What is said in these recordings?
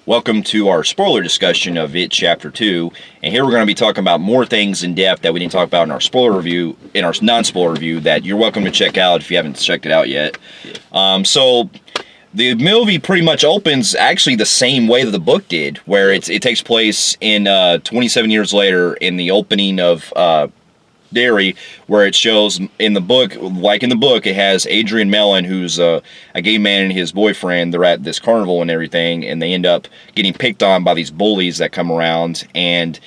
Welcome to our spoiler discussion of It Chapter 2. And here we're going to be talking about more things in depth that we didn't talk about in our spoiler review, in our non-spoiler review, that you're welcome to check out if you haven't checked it out yet. So the movie pretty much opens actually the same way that the book did, where it takes place in 27 years later in the opening of Derry, where it shows in the book, like in the book, it has Adrian Mellon, who's a gay man, and his boyfriend. They're at this carnival and everything, and they end up getting picked on by these bullies that come around. And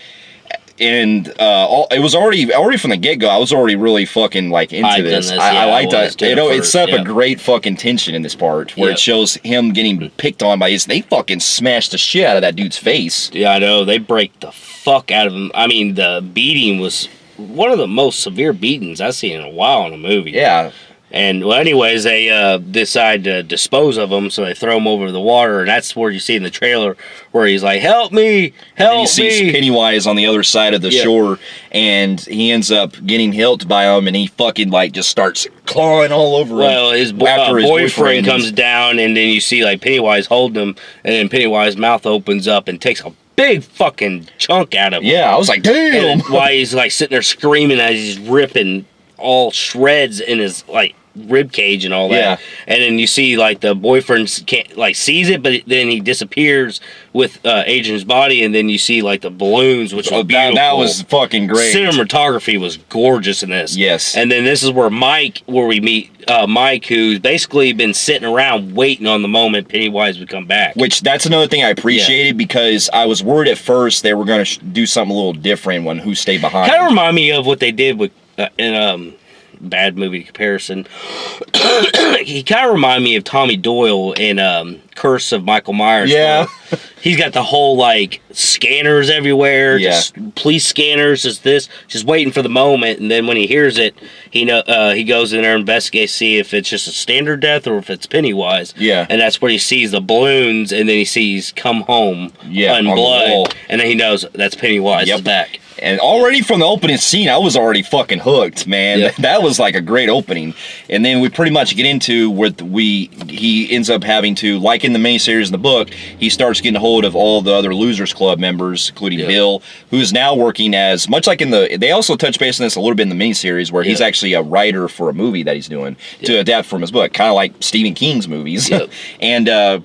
it was already from the get-go. I was already really fucking like into this. I like that. It set up a great fucking tension in this part where it shows him getting picked on by his. They fucking smashed the shit out of that dude's face. Yeah, I know. They break the fuck out of him. I mean, the beating was one of the most severe beatings I've seen in a while in a movie. Yeah. And, well, anyways, they decide to dispose of him, so they throw him over the water, and that's where you see in the trailer where he's like, help me, help me. He sees Pennywise on the other side of the shore, and he ends up getting helped by him, and he fucking, like, just starts clawing all over him. Well, his boyfriend comes down, and then you see, like, Pennywise holding him, and then Pennywise's mouth opens up and takes a big fucking chunk out of him. Yeah, I was like, damn! While he's, like, sitting there screaming as he's ripping all shreds in his, like, rib cage and all that. Yeah. And then you see, like, the boyfriend can't, like, sees it, but then he disappears with Adrian's body, and then you see, like, the balloons, which was beautiful. That was fucking great. Cinematography was gorgeous in this. Yes. And then this is where we meet Mike, who's basically been sitting around waiting on the moment Pennywise would come back. Which, that's another thing I appreciated, because I was worried at first they were going to do something a little different when Who Stayed Behind. Kind of remind me of what they did with, bad movie comparison. He kind of reminded me of Tommy Doyle in Curse of Michael Myers. Yeah. He's got the whole, like, scanners everywhere, just police scanners, just waiting for the moment, and then when he hears it, he goes in there and investigates, see if it's just a standard death or if it's Pennywise. Yeah. And that's where he sees the balloons, and then he sees Come Home on blood, and then he knows that's Pennywise is back. And already from the opening scene, I was already fucking hooked, man. Yep. That was like a great opening. And then we pretty much get into where he ends up having to, like in the miniseries in the book, he starts getting a hold of all the other Losers Club members, including Bill, who's now working as, much like in they also touch base on this a little bit in the miniseries, where he's actually a writer for a movie that he's doing to adapt from his book, kind of like Stephen King's movies. Yep. And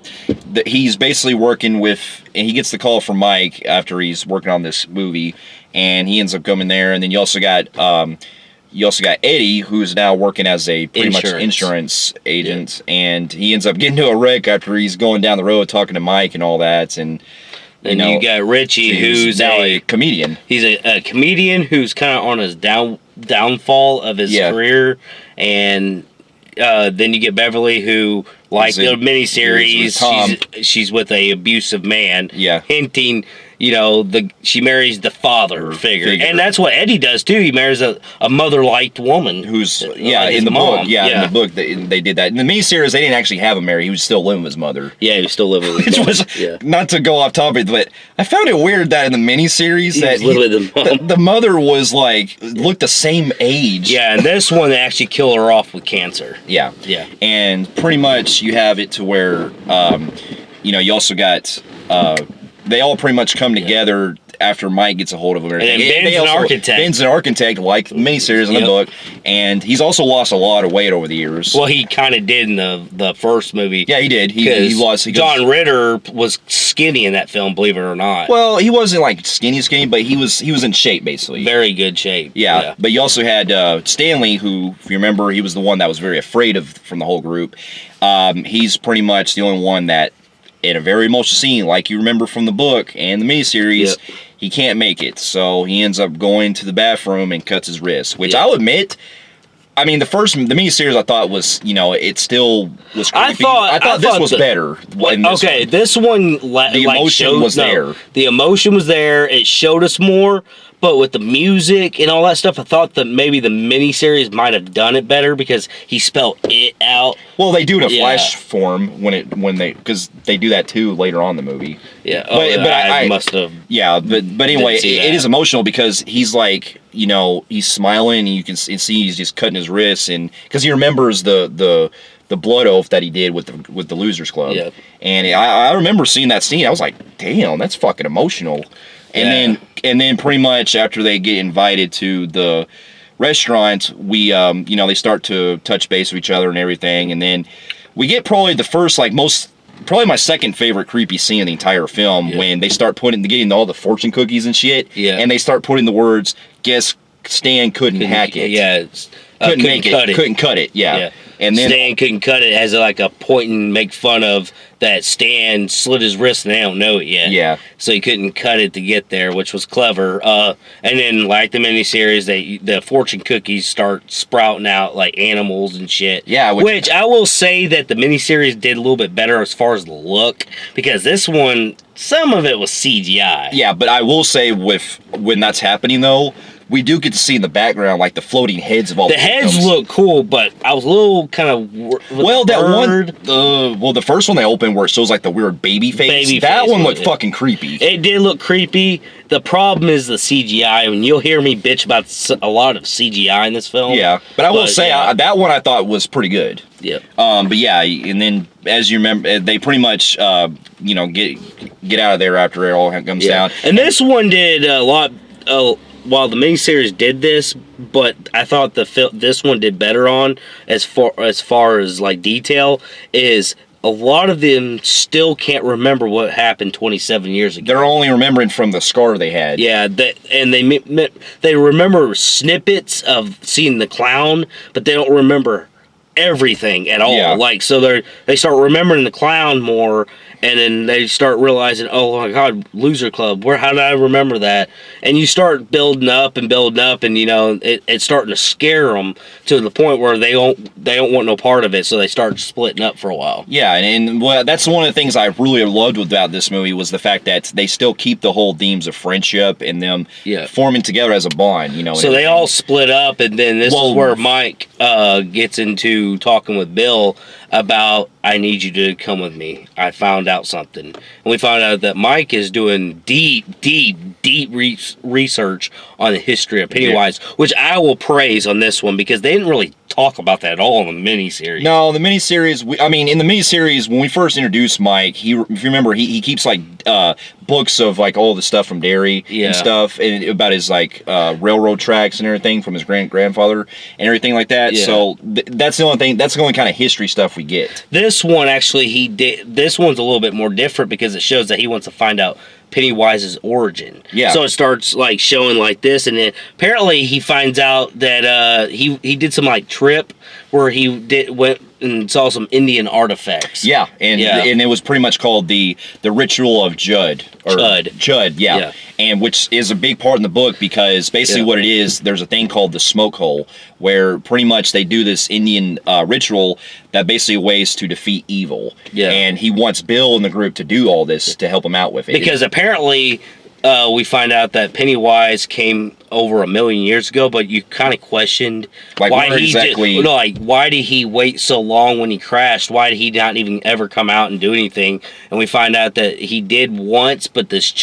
he's basically working with, and he gets the call from Mike after he's working on this movie, and he ends up coming there. And then you also got Eddie, who's now working as a pretty much insurance agent, and he ends up getting into a wreck after he's going down the road talking to Mike and all that. And you got Richie, who's now a comedian. He's a comedian who's kind of on his downfall of his career, and then you get Beverly, who, like the miniseries, she's with a abusive man, hinting, she marries the father figure. And that's what Eddie does too. He marries a mother-liked woman who's in the book. In the book they did that. In the miniseries, they didn't actually have him marry. He was still living with his mother. Yeah, he was still living with his mother. Which was, not to go off topic, but I found it weird that in the miniseries the mother was like, looked the same age. Yeah, and this one they actually kill her off with cancer. Yeah. And pretty much you have it to where you also got they all pretty much come together after Mike gets a hold of him. And Ben's an architect. Ben's an architect, like the miniseries in the book, and he's also lost a lot of weight over the years. Well, he kind of did in the first movie. Yeah, he did. He lost. John Ritter was skinny in that film, believe it or not. Well, he wasn't like skinny, but he was in shape, basically. Very good shape. Yeah. But you also had Stanley, who, if you remember, he was the one that was very afraid from the whole group. He's pretty much the only one that, in a very emotional scene, like you remember from the book and the miniseries, he can't make it. So he ends up going to the bathroom and cuts his wrist, which I'll admit, I mean, the miniseries I thought was, it still was creepy. I thought this was better. This one, the emotion was there. The emotion was there. It showed us more. But with the music and all that stuff, I thought that maybe the miniseries might have done it better because he spelled it out. Well, they do it in a flash form because they do that too later on in the movie. Yeah, but I must have. Yeah, but anyway, it is emotional because he's like, he's smiling and you can see he's just cutting his wrists, and because he remembers the the blood oath that he did with the Losers Club. Yep. And I remember seeing that scene. I was like, damn, that's fucking emotional. And then pretty much after they get invited to the restaurant, we they start to touch base with each other and everything, and then we get probably the first probably my second favorite creepy scene in the entire film when they start getting all the fortune cookies and shit, and they start putting the words, guess Stan couldn't hack it. Yeah. Couldn't make it. Couldn't cut it. Yeah. And then Stan couldn't cut it as like a point and make fun of that Stan slit his wrist and they don't know it yet. Yeah. So he couldn't cut it to get there, which was clever. And then like the miniseries, the fortune cookies start sprouting out like animals and shit. Yeah. Which I will say that the miniseries did a little bit better as far as the look, because this one, some of it was CGI. Yeah, but I will say when that's happening though, we do get to see in the background like the floating heads of all the heads look cool, but I was a little kind of the first one they opened where it shows like the weird baby face. That one looked fucking creepy. It did look creepy. The problem is the CGI, and you'll hear me bitch about a lot of CGI in this film. Yeah, but I will say that one I thought was pretty good. Yeah. But yeah, and then as you remember, they pretty much get out of there after it all comes down. And this one did a lot. While the miniseries did this, but I thought this one did better on as far as like detail, is a lot of them still can't remember what happened 27 years ago. They're only remembering from the scar they had. Yeah, and they remember snippets of seeing the clown, but they don't remember everything at all. Yeah. So they start remembering the clown more, and then they start realizing, oh my god, Loser Club, how did I remember that? And you start building up, and it's starting to scare them to the point where they don't want no part of it, so they start splitting up for a while. Yeah, and that's one of the things I really loved about this movie was the fact that they still keep the whole themes of friendship and them forming together as a bond. So they all split up, and then this is where Mike gets into talking with Bill about, I need you to come with me. I found out something. And we found out that Mike is doing deep research on the history of Pennywise, which I will praise on this one, because they didn't really talk about that at all in the miniseries. No, the miniseries, in the miniseries, when we first introduced Mike, if you remember, he keeps like books of like all the stuff from Derry and stuff, and about his like railroad tracks and everything from his grandfather and everything like that. Yeah. So that's the only thing, that's the only kind of history stuff we get. This one actually, this one's a little bit more different because it shows that he wants to find out Pennywise's origin. Yeah. So it starts like showing like this, and then apparently he finds out that he did some like trip where he went and saw some Indian artifacts. Yeah, and it was pretty much called the ritual of Chud, yeah. And which is a big part in the book, because basically what it is, there's a thing called the smoke hole, where pretty much they do this Indian ritual that basically ways to defeat evil. Yeah. And he wants Bill and the group to do all this to help him out with it. Because apparently we find out that Pennywise came over 1 million years ago, but you kind of questioned why did he wait so long when he crashed? Why did he not even ever come out and do anything? And we find out that he did once, but this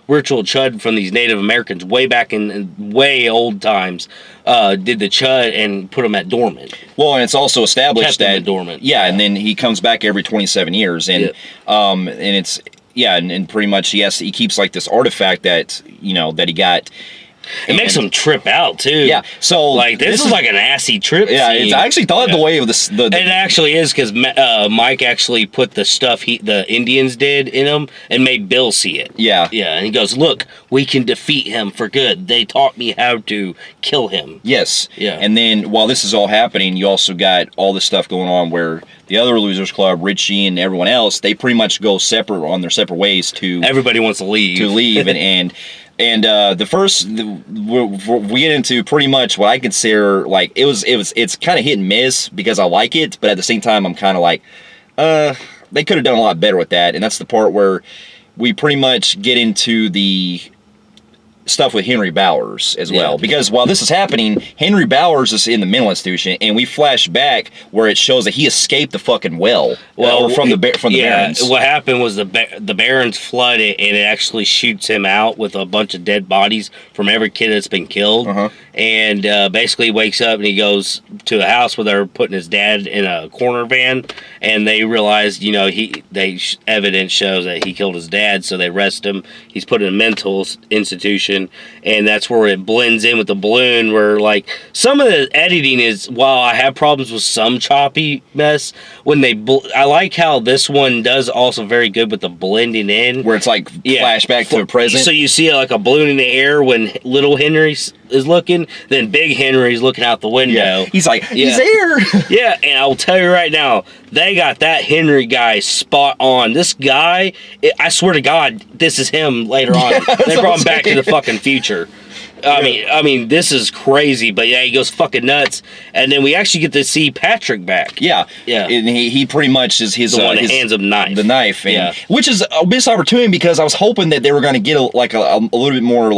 ritual Chud from these Native Americans way back in way old times did the Chud and put him at dormant. Well, and it's also established that dormant. Yeah, and then he comes back every 27 years, and it's. Yeah, and pretty much he keeps like this artifact that he got. It makes him trip out too. Yeah, so like this is like an assy trip. Yeah, I actually thought the way of this. It actually is, because Mike actually put the stuff the Indians did in him and made Bill see it. Yeah, and he goes, "Look, we can defeat him for good. They taught me how to kill him." Yes. Yeah. And then while this is all happening, you also got all this stuff going on where the other Losers Club, Richie and everyone else, they pretty much go separate on their separate ways to. Everybody wants to leave. And we get into pretty much what I consider like it's kind of hit and miss, because I like it, but at the same time I'm kind of like, they could have done a lot better with that. And that's the part where we pretty much get into the stuff with Henry Bowers as well, because while this is happening, Henry Bowers is in the mental institution, and we flash back where it shows that he escaped the fucking well, from the Barrens. What happened was the Barrens flooded, and it actually shoots him out with a bunch of dead bodies from every kid that's been killed, and basically wakes up and he goes to a house where they're putting his dad in a corner van, and they realize, evidence shows that he killed his dad, so they arrest him. He's put in a mental institution. And that's where it blends in with the balloon, where like some of the editing is, while I have problems with some choppy mess, when I like how this one does also very good with the blending in, where it's like flashback to the present. So you see like a balloon in the air when little Henry is looking, then big Henry's looking out the window. Yeah. He's like, he's there. Yeah, and I will tell you right now, they got that Henry guy spot on. This guy, I swear to God, this is him later on. They brought him back to the fucking future. I mean, this is crazy, but yeah, he goes fucking nuts, and then we actually get to see Patrick back. Yeah, and he pretty much is his the one that hands him the knife, which is a missed opportunity, because I was hoping that they were going to get a little bit more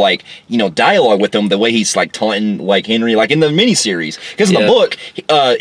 dialogue with him, the way he's like taunting like Henry, like in the miniseries, because in the book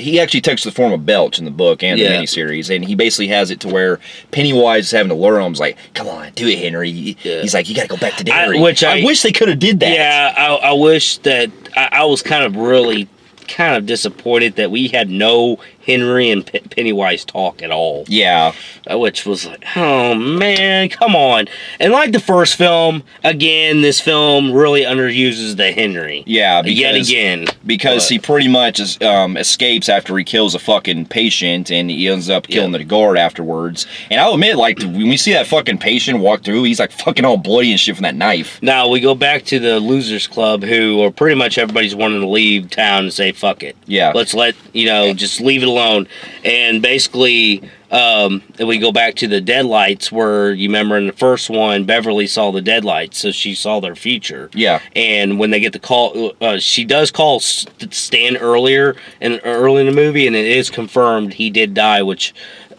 he actually takes the form of Belch in the book and the miniseries, and he basically has it to where Pennywise is having to lure him. He's like, "Come on, do it, Henry." He's like, "You got to go back to Derry." I wish they could have did that. Yeah. I wish that I was kind of disappointed that we had no Henry and Pennywise talk at all. Yeah. Which was like, oh man, come on. And like the first film, again, this film really underuses the Henry. Yeah, yet again. Because he pretty much escapes after he kills a fucking patient, and he ends up killing the guard afterwards. And I'll admit, like, when we see that fucking patient walk through, he's like fucking all bloody and shit from that knife. Now, we go back to the Losers Club, who are pretty much everybody's wanting to leave town and say, fuck it. Yeah. Let's just leave it alone. And basically, we go back to the deadlights, where you remember in the first one, Beverly saw the deadlights, so she saw their future. Yeah. And when they get the call, she does call Stan early in the movie, and it is confirmed he did die, which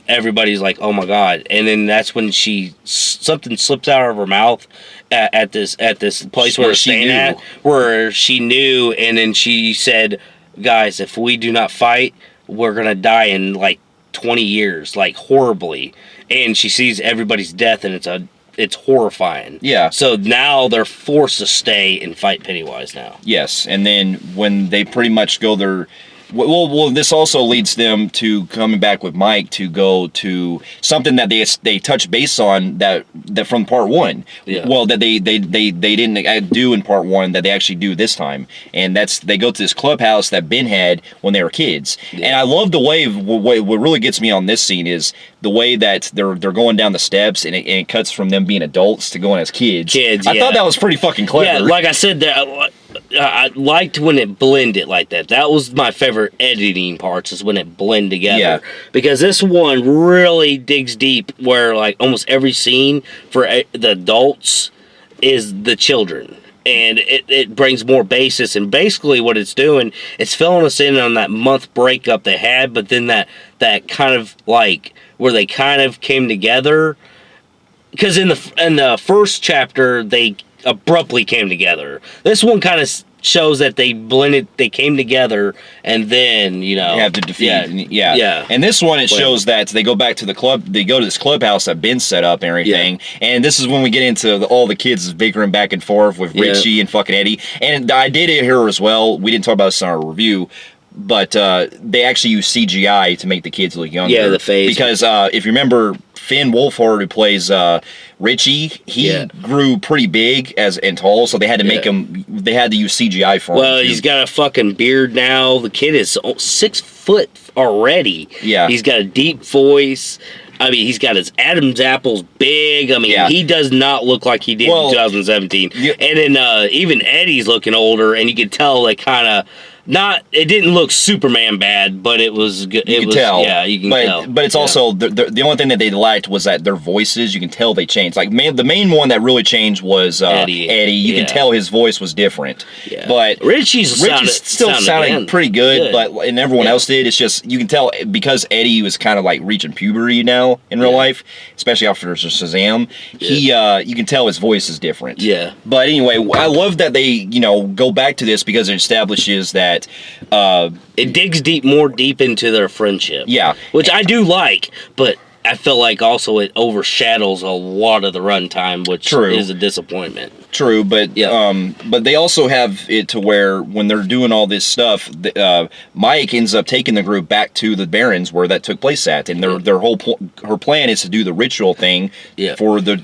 everybody's like, oh my god. And then that's when something slips out of her mouth at this place where she staying at, where she knew, and then she said, guys, if we do not fight, we're gonna die in like 20 years, like horribly. And she sees everybody's death, and it's horrifying. Yeah. So now they're forced to stay and fight Pennywise now. Yes, and then when they pretty much go their... Well, this also leads them to coming back with Mike to go to something that they touch base on that from part one. Yeah. Well, that they didn't do in part one, that they actually do this time, and that's they go to this clubhouse that Ben had when they were kids. Yeah. And I love the way what really gets me on this scene is the way that they're going down the steps, and it cuts from them being adults to going as kids. I thought that was pretty fucking clever. Yeah, like I said, I liked when it blended like that. That was my favorite editing parts, is when it blend together. Yeah. Because this one really digs deep, where like almost every scene for the adults is the children. And it brings more basis, and basically what it's doing, it's filling us in on that month breakup they had, but then that kind of like where they kind of came together. Because in the first chapter they abruptly came together. This one kind of shows that they came together, and then you have to defeat. Yeah. And this one, it shows that they go back to the club. They go to this clubhouse that Ben set up and everything. Yeah. And this is when we get into all the kids bickering back and forth with Richie and fucking Eddie. And I did it here as well. We didn't talk about this in our review, but they actually use CGI to make the kids look younger. Yeah, the face. Because if you remember, Finn Wolfhard, who plays Richie, he grew pretty big and tall, so they had to make him. They had to use CGI for him. Well, he's got a fucking beard now. The kid is 6 foot already. Yeah, he's got a deep voice. I mean, he's got his Adam's apples big. I mean, he does not look like he did in 2017. Yeah. And then even Eddie's looking older, and you can tell they kind of. It didn't look Superman bad, but it was good. You can tell. Yeah, you can tell. But it's also the only thing that they liked was that their voices. You can tell they changed. Like the main one that really changed was Eddie. You can tell his voice was different. Yeah. But Richie's still sounding pretty good. And everyone else did. It's just you can tell because Eddie was kind of like reaching puberty now in real life, especially after Shazam. Yeah. You can tell his voice is different. Yeah. But anyway, I love that they go back to this because it establishes that it digs more deep into their friendship. Yeah. Which I do like, but I feel like also it overshadows a lot of the runtime, which is a disappointment. True, but they also have it to where when they're doing all this stuff, Mike ends up taking the group back to the Barrens where that took place at, and their whole her plan is to do the ritual thing for the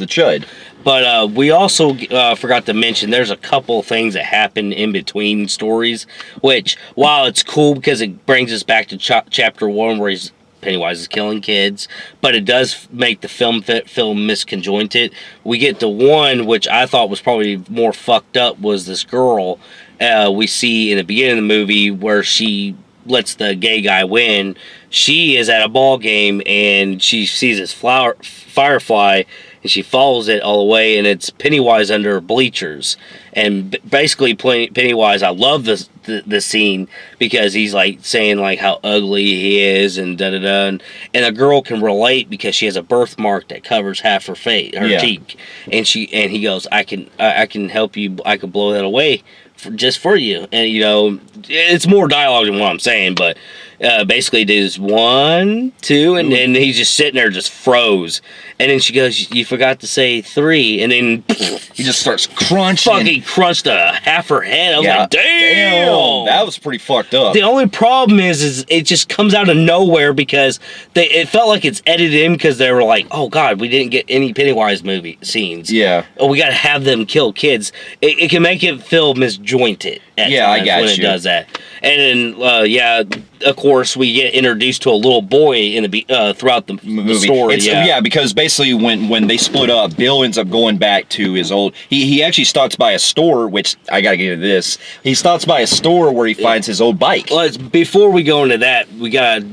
Chud. But we also forgot to mention there's a couple things that happen in between stories, which while it's cool because it brings us back to chapter 1 where Pennywise is killing kids, but it does make the film misconjointed. We get to one, which I thought was probably more fucked up, was this girl we see in the beginning of the movie where she lets the gay guy win. She is at a ball game and she sees this firefly and she follows it all the way, and it's Pennywise under bleachers. And basically, Pennywise, I love the scene because he's like saying like how ugly he is and da da da, and a girl can relate because she has a birthmark that covers half her face, her cheek, and he goes, I can help you, I can blow that away just for you, and it's more dialogue than what I'm saying, but basically it is 1, 2, and then he's just sitting there, just froze, and then she goes, you forgot to say 3, and then he just starts crunching. Fucking crunched half her head. I was like, damn, that was pretty fucked up. The only problem is it just comes out of nowhere because it felt like it's edited in because they were like, oh god, we didn't get any Pennywise movie scenes. Yeah. Oh, we got to have them kill kids. It can make it feel disjointed at times I got when it does that. And then, of course, we get introduced to a little boy in the throughout the movie. Story. Because basically when they split up, Bill ends up going back to his old. He actually stops by a store, which I gotta get into this. He stops by a store where he finds his old bike. Well, before we go into that, we gotta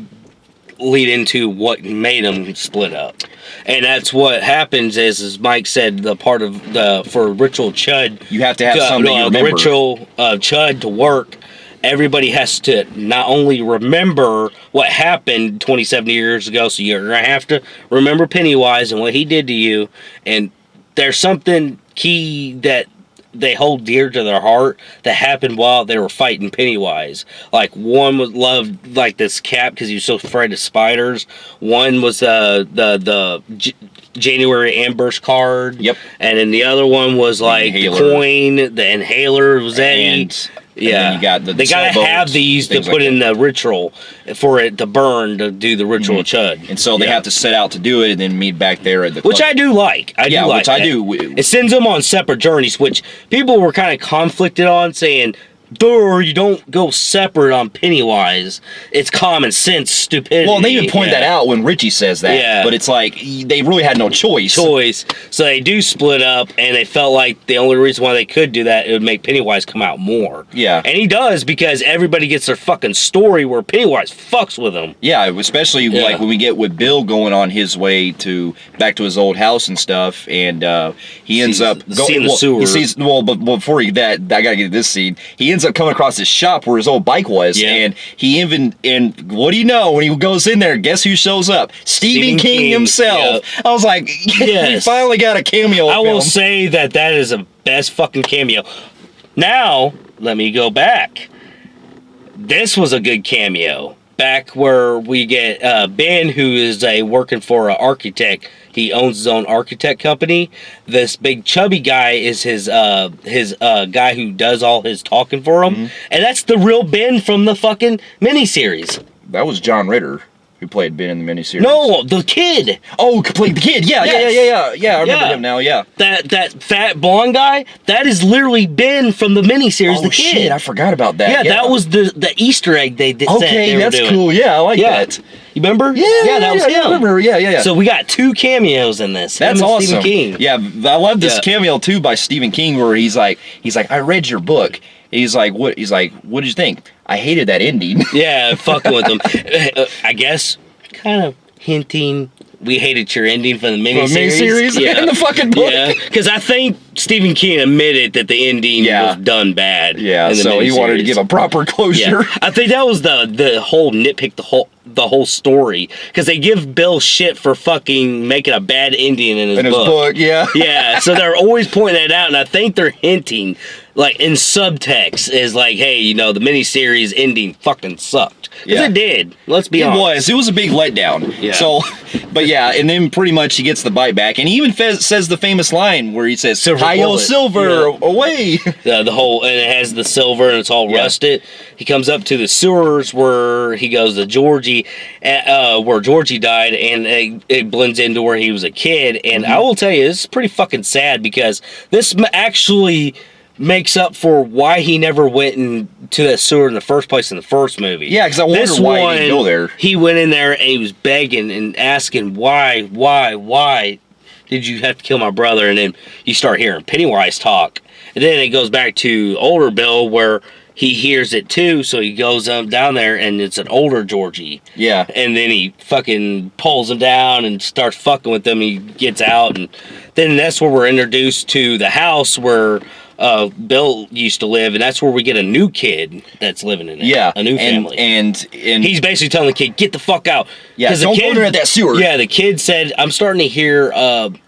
lead into what made them split up, and that's what happens. As Mike said, the part of for ritual Chud, you have to have something you remember. Ritual Chud to work. Everybody has to not only remember what happened 27 years ago, so you're going to have to remember Pennywise and what he did to you, and there's something key that they hold dear to their heart that happened while they were fighting Pennywise. Like, one was loved like this cap because he was so afraid of spiders. One was the January ambush card. Yep. And then the other one was like the coin, the inhaler was Eddie. Yeah, you got they gotta have these to put in the ritual for it to burn to do the ritual Chud, and so they have to set out to do it and then meet back there at the which I do like. I do. It sends them on separate journeys, which people were kind of conflicted on, saying, you don't go separate on Pennywise. It's common sense stupidity. Well, they even point that out when Richie says that. Yeah. But it's like, they really had no choice. So they do split up, and they felt like the only reason why they could do that, it would make Pennywise come out more. Yeah. And he does, because everybody gets their fucking story where Pennywise fucks with them. Yeah, especially like when we get with Bill going on his way back to his old house and stuff, and he ends up seeing the sewer. But before that, I gotta get this scene. He ends up coming across his shop where his old bike was, and and what do you know, when he goes in there, guess who shows up? Stephen King himself. Yep. I was like, he finally got a cameo. I will say that is the best fucking cameo. Now, let me go back. This was a good cameo. Back where we get Ben, who is working for an architect. He owns his own architect company. This big chubby guy is his guy who does all his talking for him. And that's the real Ben from the fucking miniseries. That was John Ritter, who played Ben in the miniseries. No, the kid. Oh, played the kid. Yeah. I remember him now. Yeah. That fat blonde guy. That is literally Ben from the miniseries. Oh, the kid. Shit, I forgot about that. Yeah, that was the Easter egg they did. Okay, that's cool. Yeah, I like that. You remember? Yeah, that was him. I remember. Yeah. So we got 2 cameos in this. That's awesome. Stephen King. Yeah, I love this cameo too by Stephen King, where he's like, I read your book. He's like, what? He's like, what did you think? I hated that ending. Yeah, fucking with them. I guess kind of hinting. We hated your ending from the miniseries. Yeah. In the fucking book. Yeah, because I think Stephen King admitted that the ending was done bad. Yeah, so he wanted to give a proper closure. Yeah. I think that was the whole nitpick, the whole story, because they give Bill shit for fucking making a bad ending in his book. Yeah. Yeah, so they're always pointing that out, and I think they're hinting, like, in subtext, is like, hey, you know, the miniseries ending fucking sucked. Because it did. Let's be honest. It was a big letdown. Yeah. So, but yeah, and then pretty much he gets the bite back, and he even says the famous line where he says, silver, away. The whole, and it has the silver, and it's all rusted. He comes up to the sewers where he goes to Georgie, where Georgie died, and it blends into where he was a kid. And I will tell you, this is pretty fucking sad, because this actually makes up for why he never went into that sewer in the first place in the first movie. Yeah, because I wonder why he didn't go there. He went in there and he was begging and asking, why did you have to kill my brother? And then you start hearing Pennywise talk. And then it goes back to older Bill where he hears it too, so he goes down there and it's an older Georgie. Yeah. And then he fucking pulls him down and starts fucking with him. He gets out, and then that's where we're introduced to the house where Bill used to live, and that's where we get a new kid that's living in it. Yeah, a new family. And he's basically telling the kid, get the fuck out. Yeah, don't go there at that sewer. Yeah, the kid said, I'm starting to hear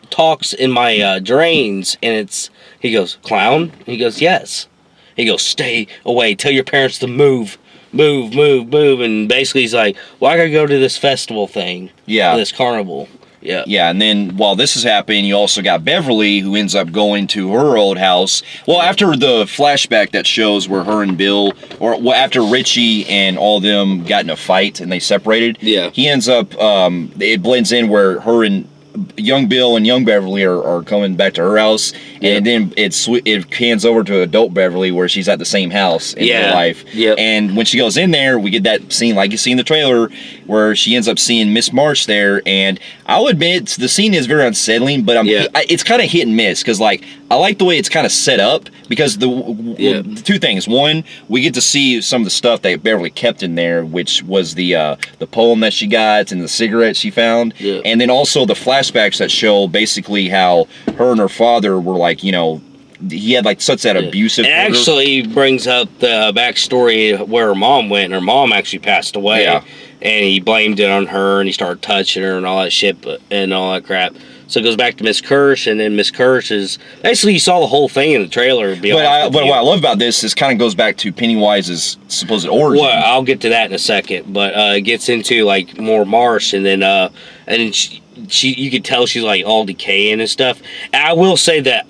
talks in my drains, and he goes, clown? He goes, yes. He goes, stay away, tell your parents to move, and basically he's like, well, I gotta go to this festival thing. Yeah. This carnival. Yeah. Yeah, and then while this is happening, you also got Beverly, who ends up going to her old house. Well, after the flashback that shows where her and Bill, or after Richie and all of them got in a fight and they separated, he ends up, it blends in where her and young Bill and young Beverly are coming back to her house, and then it hands over to adult Beverly where she's at the same house in real life. And when she goes in there, we get that scene like you see in the trailer where she ends up seeing Miss March there, and I'll admit the scene is very unsettling, but it's kind of hit and miss, because like I like the way it's kind of set up, because the two things. One, we get to see some of the stuff that Beverly kept in there, which was the poem that she got and the cigarette she found, and then also the flashbacks that show basically how her and her father were like, you know, he had like such that abusive. It actually brings up the backstory where her mom went, and her mom actually passed away, and he blamed it on her, and he started touching her and all that shit, and all that crap. So it goes back to Miss Kirsch, and then Miss Kirsch is basically, you saw the whole thing in the trailer. But what I love about this is kind of goes back to Pennywise's supposed origin. Well, I'll get to that in a second, but it gets into like more Marsh, and then she you could tell she's like all decaying and stuff. And I will say that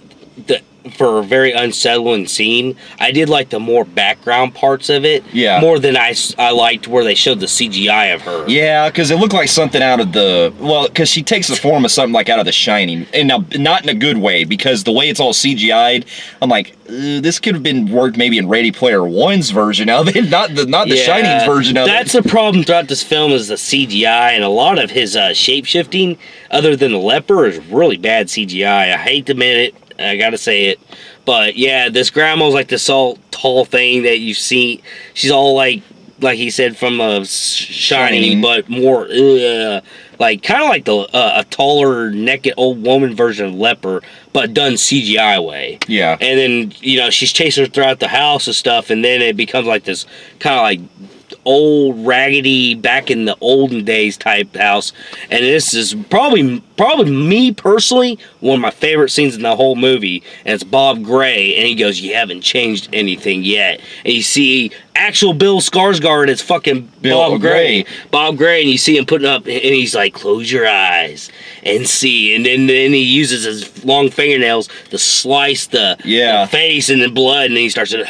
for a very unsettling scene, I did like the more background parts of it. Yeah. More than I liked where they showed the CGI of her. Yeah, because it looked like something out of because she takes the form of something like out of The Shining. And now, not in a good way, because the way it's all CGI'd, I'm like, this could have been worked maybe in Ready Player One's version of it, not the Shining's version of it. That's the problem throughout this film, is the CGI, and a lot of his shape-shifting, other than the leper, is really bad CGI. I hate to admit it. I gotta say it, but yeah, this grandma's like this all tall thing that you see. She's all like he said from Shining, but more like kind of like a taller, naked old woman version of Leper, but done CGI way. Yeah, and then she's chasing her throughout the house and stuff, and then it becomes like this kind of like old raggedy back in the olden days type house, and this is probably me personally one of my favorite scenes in the whole movie, and it's Bob Gray, and he goes, you haven't changed anything yet, and you see actual Bill Skarsgård as fucking Bob Gray, and you see him putting up, and he's like, close your eyes and see, and then he uses his long fingernails to slice the face and the blood, and then he starts to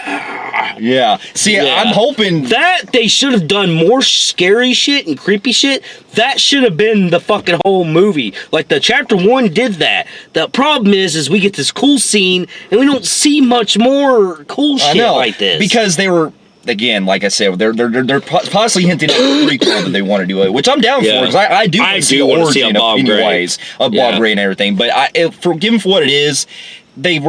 I'm hoping that they should have done more scary shit and creepy shit. That should have been the fucking whole movie. Like the chapter 1 did that. The problem is we get this cool scene and we don't see much more cool shit like this, because they were, again, like I said, they're possibly hinting at the prequel that they want to do it, which I'm down for, because I do want to see the origin of Pennywise, of Bob Gray and everything. But for what it is, they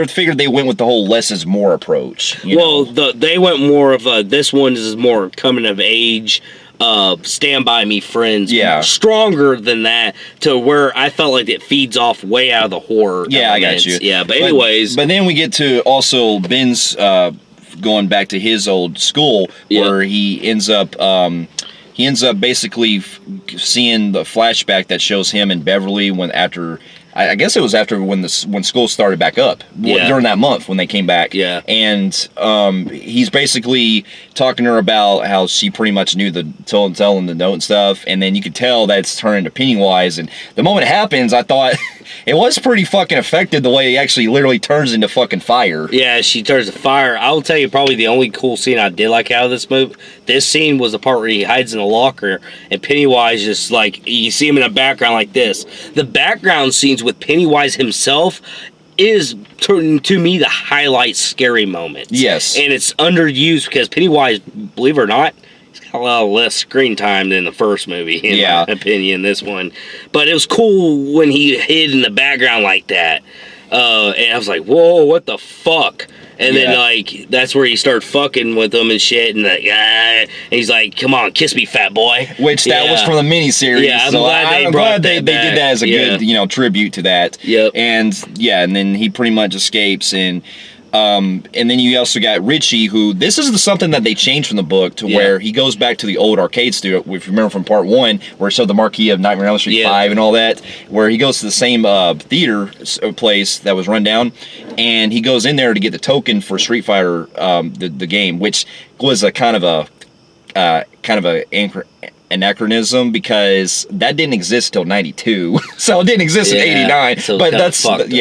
figured they went with the whole less is more approach. They went more of this one is more coming of age. Stand by me friends, stronger than that, to where I felt like it feeds off way out of the horror elements. I got you. But anyways, but then we get to also Ben's going back to his old school, where he ends up basically seeing the flashback that shows him and Beverly I guess it was after when school started back up during that month when they came back. Yeah. And he's basically talking to her about how she pretty much knew telling the note and stuff, and then you could tell that it's turned into Pennywise. And the moment it happens, I thought it was pretty fucking effective the way he actually literally turns into fucking fire. Yeah, she turns to fire. I will tell you, probably the only cool scene I did like out of this movie. This scene was the part where he hides in the locker, and Pennywise just like you see him in the background like this. The background scenes with Pennywise himself is, to me, the highlight scary moment. Yes. And it's underused because Pennywise, believe it or not, he's got a lot less screen time than the first movie, in my opinion, this one. But it was cool when he hid in the background like that. And I was like, whoa, what the fuck? And then, like, that's where he started fucking with them and shit. And, and he's like, come on, kiss me, fat boy. Which, that was from the miniseries. Yeah, I'm glad they did that as a good, tribute to that. Yep. And then he pretty much escapes. And then you also got Richie, who, this is something that they changed from the book to where he goes back to the old arcade studio, if you remember from part 1, where it showed the marquee of Nightmare on Elm Street 5 and all that, where he goes to the same theater place that was run down, and he goes in there to get the token for Street Fighter, the game, which was a kind of a anachronism, because that didn't exist till 92. So it didn't exist in 89. So but that's But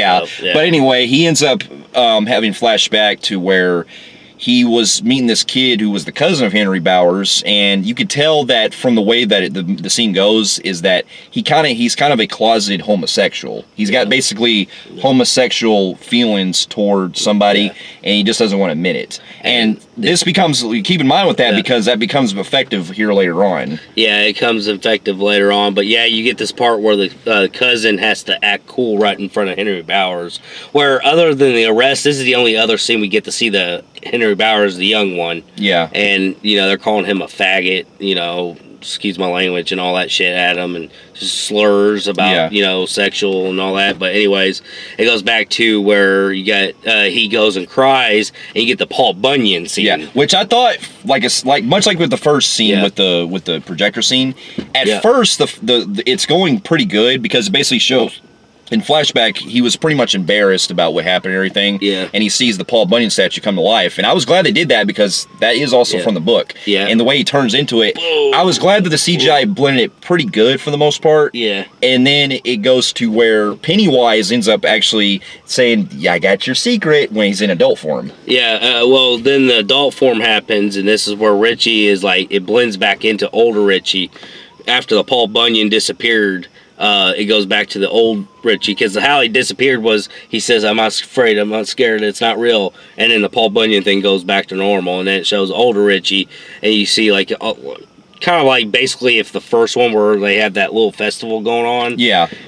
anyway, he ends up having flashback to where he was meeting this kid who was the cousin of Henry Bowers, and you could tell that from the way that the scene goes is that he's kind of a closeted homosexual. He's got basically homosexual feelings toward somebody, and he just doesn't want to admit it. And this becomes, keep in mind with that, because that becomes effective here later on. Yeah, it comes effective later on, but you get this part where the cousin has to act cool right in front of Henry Bowers, where other than the arrest, this is the only other scene we get to see the Henry Bowers, the young one. Yeah. And, they're calling him a faggot, excuse my language and all that shit at him, and just slurs about, sexual and all that. But anyways, it goes back to where you got, he goes and cries, and you get the Paul Bunyan scene. Yeah, which I thought, much like with the first scene with the projector scene, at first, it's going pretty good, because it basically shows, in flashback, he was pretty much embarrassed about what happened and everything. Yeah. And he sees the Paul Bunyan statue come to life. And I was glad they did that, because that is also from the book. Yeah. And the way he turns into it, I was glad that the CGI blended it pretty good for the most part. Yeah. And then it goes to where Pennywise ends up actually saying, "Yeah, I got your secret," when he's in adult form. Yeah, then the adult form happens, and this is where Richie is like, it blends back into older Richie. After the Paul Bunyan disappeared, it goes back to the old Richie, because how he disappeared was, he says, "I'm not afraid, I'm not scared, it's not real," and then the Paul Bunyan thing goes back to normal, and then it shows older Richie, and you see like kind of like basically if the first one where they had that little festival going on,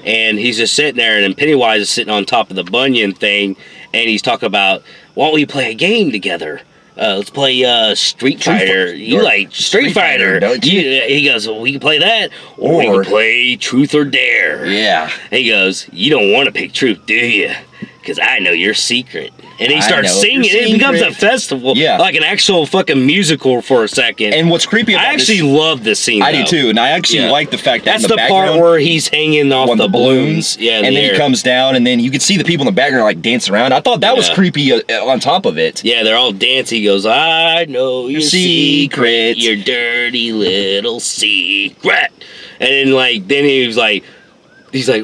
and he's just sitting there, and then Pennywise is sitting on top of the Bunyan thing, and he's talking about, "Why don't we play a game together? Let's play Street Fighter. You like Street Fighter, don't you?" He goes, "Well, we can play that, or we can play Truth or Dare." Yeah. And he goes, "You don't want to pick Truth, do you? Because I know your secret." And he starts singing. It becomes a festival, like an actual fucking musical for a second. And what's creepy about I actually love this scene. I do too, and I actually like the fact that that's the part where he's hanging off the balloons. Yeah, and then he comes down, and then you can see the people in the background like dancing around. I thought that was creepy on top of it. Yeah, they're all dancing. He goes, "I know your secret, your dirty little secret." And then he's like,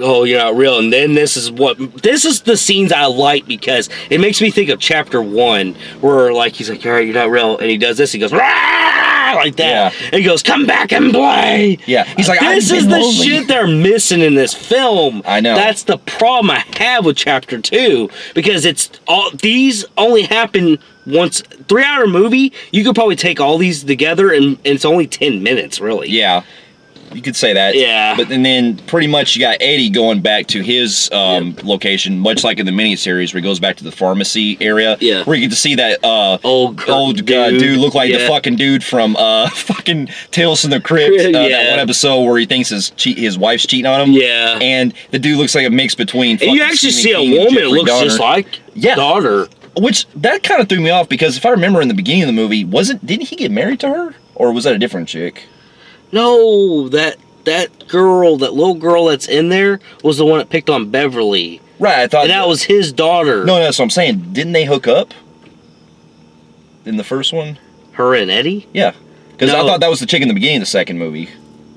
"Oh, you're not real." And then this is the scenes I like, because it makes me think of chapter 1, where he's like, "All right, you're not real," and he does this. He goes, "Rah!" like that, and he goes, "Come back and play." Yeah, he's like, "This is the shit they're missing in this film." I know. That's the problem I have with chapter 2, because these only happen once. 3-hour movie, you could probably take all these together, and it's only 10 minutes, really. Yeah. You could say that. Yeah. But and then pretty much you got Eddie going back to his location, much like in the miniseries where he goes back to the pharmacy area. Yeah. Where you get to see that old dude look like the fucking dude from fucking Tales from the Crypt. That one episode where he thinks his wife's cheating on him. Yeah. And the dude looks like a mix between. And you actually see a woman that looks just like daughter. Which that kind of threw me off because if I remember in the beginning of the movie, didn't he get married to her, or was that a different chick? No, that little girl that's in there was the one that picked on Beverly. Right, I thought... And that was his daughter. No, that's what I'm saying. Didn't they hook up? In the first one? Her and Eddie? Yeah. Because I thought that was the chick in the beginning of the second movie.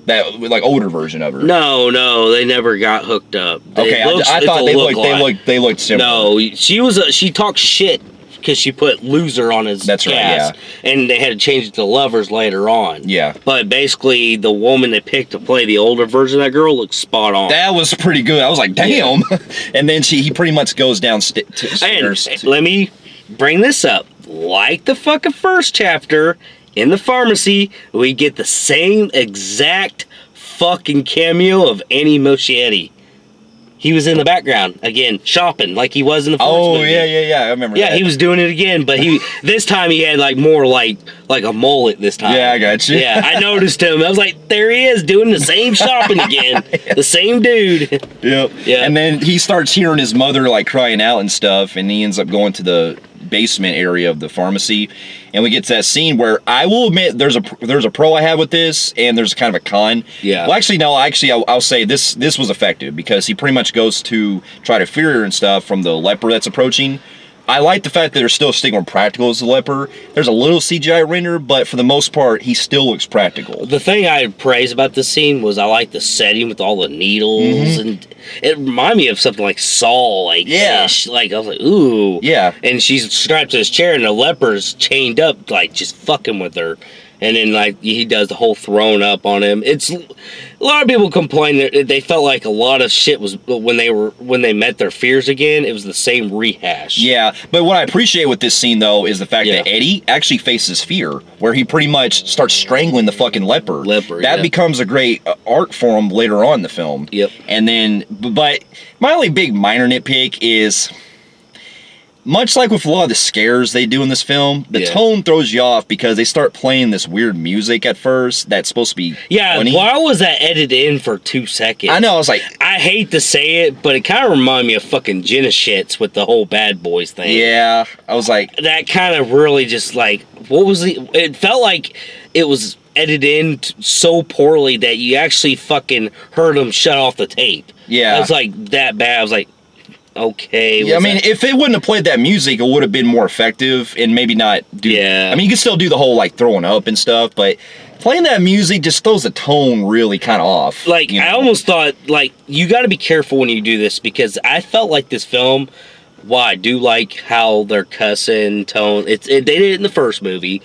That, like, older version of her. No, they never got hooked up. I thought they looked similar. No, she talked shit because she put loser on his That's cast, right, yeah. And they had to change it to lovers later on. Yeah. But basically, the woman they picked to play the older version of that girl looked spot on. That was pretty good. I was like, damn. Yeah. And then he pretty much goes downstairs. And let me bring this up. Like the fucking first chapter, in the pharmacy, we get the same exact fucking cameo of Annie Moschietti. He was in the background again, shopping like he was in the first movie. Oh yeah, I remember. Yeah, he was doing it again, but this time he had like more like a mullet this time. Yeah, I got you. Yeah, I noticed him. I was like, there he is doing the same shopping again, the same dude. Yep. Yeah. And then he starts hearing his mother like crying out and stuff, and he ends up going to the basement area of the pharmacy, and we get to that scene where I will admit there's a pro I have with this, and there's kind of a con. Yeah. Well, actually, no. I'll say this was effective because he pretty much goes to try to fear her and stuff from the leper that's approaching. I like the fact that they're still sticking with practical as the leper. There's a little CGI render, but for the most part, he still looks practical. The thing I praise about this scene was I like the setting with all the needles, and it reminded me of something like Saw, like ish. Like I was like, ooh, yeah. And she's strapped to his chair, and the leper's chained up, like just fucking with her. And then, like, he does the whole throwing up on him. It's a lot of people complain that they felt like a lot of shit was when they met their fears again. It was the same rehash. Yeah, but what I appreciate with this scene though is the fact that Eddie actually faces fear, where he pretty much starts strangling the fucking leper. That becomes a great arc for him later on in the film. Yep. And then, but my only big minor nitpick is, much like with a lot of the scares they do in this film, the tone throws you off because they start playing this weird music at first that's supposed to be funny. Why was that edited in for 2 seconds? I know, I was like... I hate to say it, but it kind of reminded me of fucking Jenna Shits with the whole Bad Boys thing. Yeah, I was like... That kind of really just like... What was it felt like it was edited in so poorly that you actually fucking heard them shut off the tape. Yeah. It was like that bad. I was like... Okay. Yeah, I mean, if it wouldn't have played that music, it would have been more effective and maybe not do... Yeah. I mean, you could still do the whole, like, throwing up and stuff, but playing that music just throws the tone really kind of off. Like, I almost thought, like, you got to be careful when you do this because I felt like this film, while I do like how they're cussing, tone, they did it in the first movie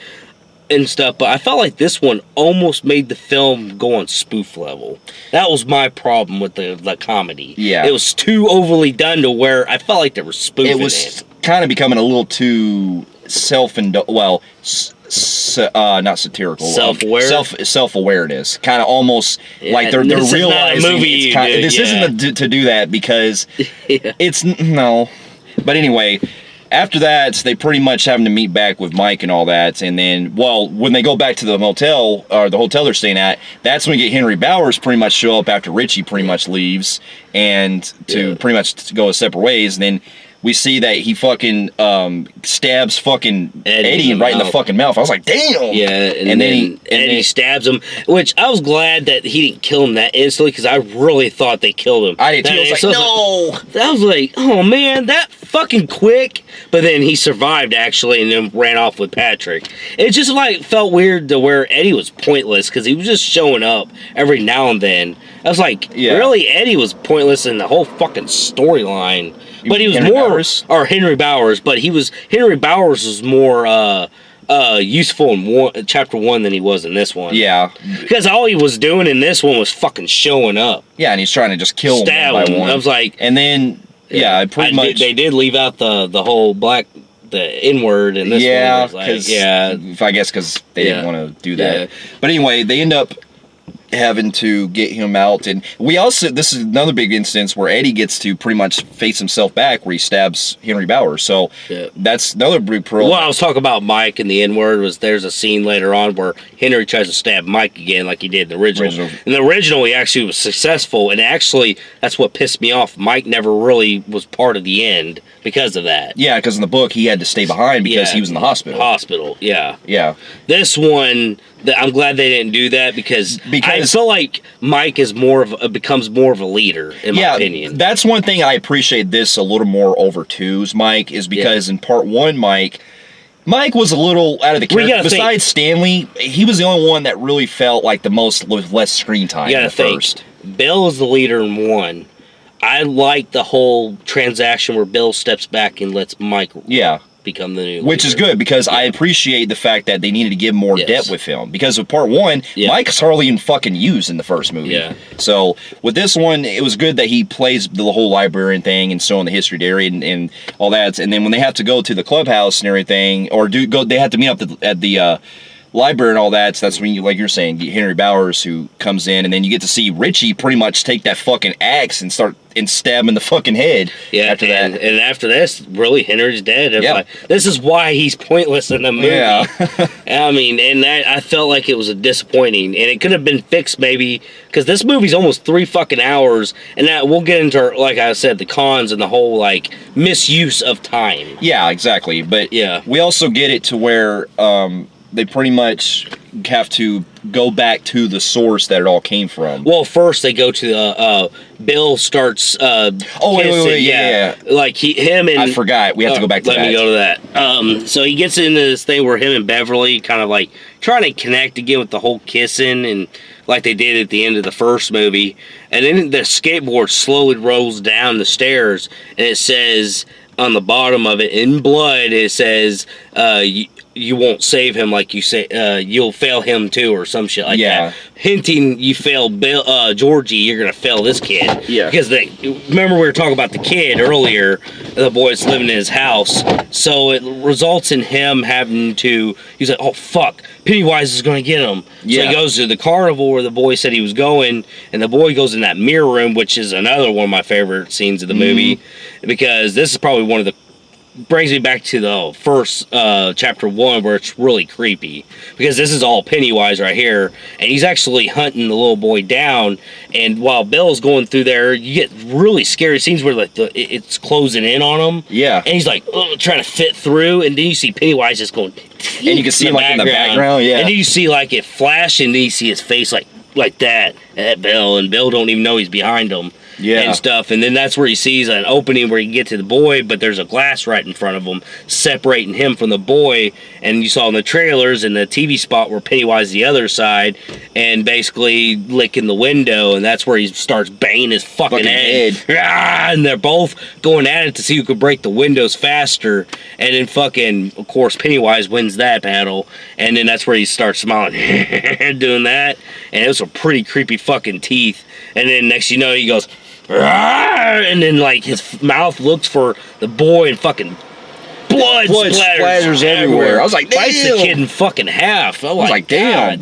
and stuff, but I felt like this one almost made the film go on spoof level. That was my problem with the comedy. Yeah. It was too overly done to where I felt like they were spoofing it. It was kind of becoming a little too not satirical. Self-aware? Self-awareness. Kind of almost like they're realizing this isn't to do that because it's... No. But anyway... After that, they pretty much having to meet back with Mike and all that, and then, well, when they go back to the motel, or the hotel they're staying at, that's when we get Henry Bowers pretty much show up after Richie pretty much leaves, and to pretty much go separate ways, and then we see that he fucking stabs fucking Eddie right in the fucking mouth. I was like, damn! Yeah, and then Eddie stabs him, which I was glad that he didn't kill him that instantly, because I really thought they killed him. I did too. I was like, no! I was like, oh man, that fucking quick. But then he survived, actually, and then ran off with Patrick. It just, like, felt weird to where Eddie was pointless, because he was just showing up every now and then. I was like, really? Eddie was pointless in the whole fucking storyline. But he was Henry Bowers, but Henry Bowers was more useful in chapter 1 than he was in this one. Yeah. Because all he was doing in this one was fucking showing up. Yeah, and he's trying to just kill him one by one. I was like... And then, pretty much... They did leave out the whole the N-word in this one. Yeah, I guess because they didn't want to do that. Yeah. But anyway, they end up having to get him out. And we also, this is another big instance where Eddie gets to pretty much face himself back where he stabs Henry Bowers. So that's another big pearl. Well, I was talking about Mike and the N-word. There's a scene later on where Henry tries to stab Mike again like he did in the original. In the original, he actually was successful, and actually that's what pissed me off. Mike never really was part of the end because of that. Yeah, because in the book he had to stay behind because he was in the hospital. Yeah. This one, I'm glad they didn't do that because I feel like Mike is becomes more of a leader, in my opinion. That's one thing I appreciate this a little more over two's Mike, is because in part one, Mike was a little out of the character. Besides Stanley, he was the only one that really felt like the most with less screen time. You gotta think. Bill is the leader in one. I like the whole transaction where Bill steps back and lets Mike become the new leader. Which is good, because I appreciate the fact that they needed to give more depth with him. Because with part one, Mike's hardly even fucking used in the first movie. So with this one, it was good that he plays the whole librarian thing and so on the history area and all that. And then when they have to go to the clubhouse and everything, or they have to meet up at the library and all that, so that's when you, like you're saying, get Henry Bowers who comes in, and then you get to see Richie pretty much take that fucking axe and start and stab him in the fucking head. After that, and after this, really, Henry's dead. Like, this is why he's pointless in the movie. I mean, and I felt like it was a disappointing, and it could have been fixed maybe, because this movie's almost 3 fucking hours, and that we'll get into, like I said, the cons and the whole like misuse of time. Yeah, exactly. But we also get it to where they pretty much have to go back to the source that it all came from. Well, first they go to Bill starts kissing, like him and I forgot. We have to go back to that. Let me go to that. So he gets into this thing where him and Beverly kind of like trying to connect again with the whole kissing, and like they did at the end of the first movie. And then the skateboard slowly rolls down the stairs, and it says on the bottom of it in blood, it says you won't save him, like you say, you'll fail him too, or some shit like that. Hinting you failed Georgie, you're gonna fail this kid. Because remember we were talking about the kid earlier, the boy that's living in his house. So it results in him having to, he's like, oh fuck, Pennywise is gonna get him. So he goes to the carnival where the boy said he was going, and the boy goes in that mirror room, which is another one of my favorite scenes of the movie, because this is probably one of the, brings me back to the first chapter 1, where it's really creepy, because this is all Pennywise right here, and he's actually hunting the little boy down. And while Bill's going through there, you get really scary scenes where like it's closing in on him, and he's like trying to fit through, and then you see Pennywise just going, and you can see him like in the background, and then you see like it flash, and then you see his face like that at Bill, and Bill don't even know he's behind him. And stuff, and then that's where he sees an opening where he can get to the boy, but there's a glass right in front of him separating him from the boy. And you saw in the trailers and the TV spot where Pennywise the other side and basically licking the window, and that's where he starts banging his fucking head. And they're both going at it to see who could break the windows faster, and then fucking, of course, Pennywise wins that battle, and then that's where he starts smiling doing that, and it was some pretty creepy fucking teeth. And then next you know, he goes, and then like his mouth looks for the boy, and fucking blood splatters everywhere. I was like, damn. Bites the kid in fucking half. I was like, damn.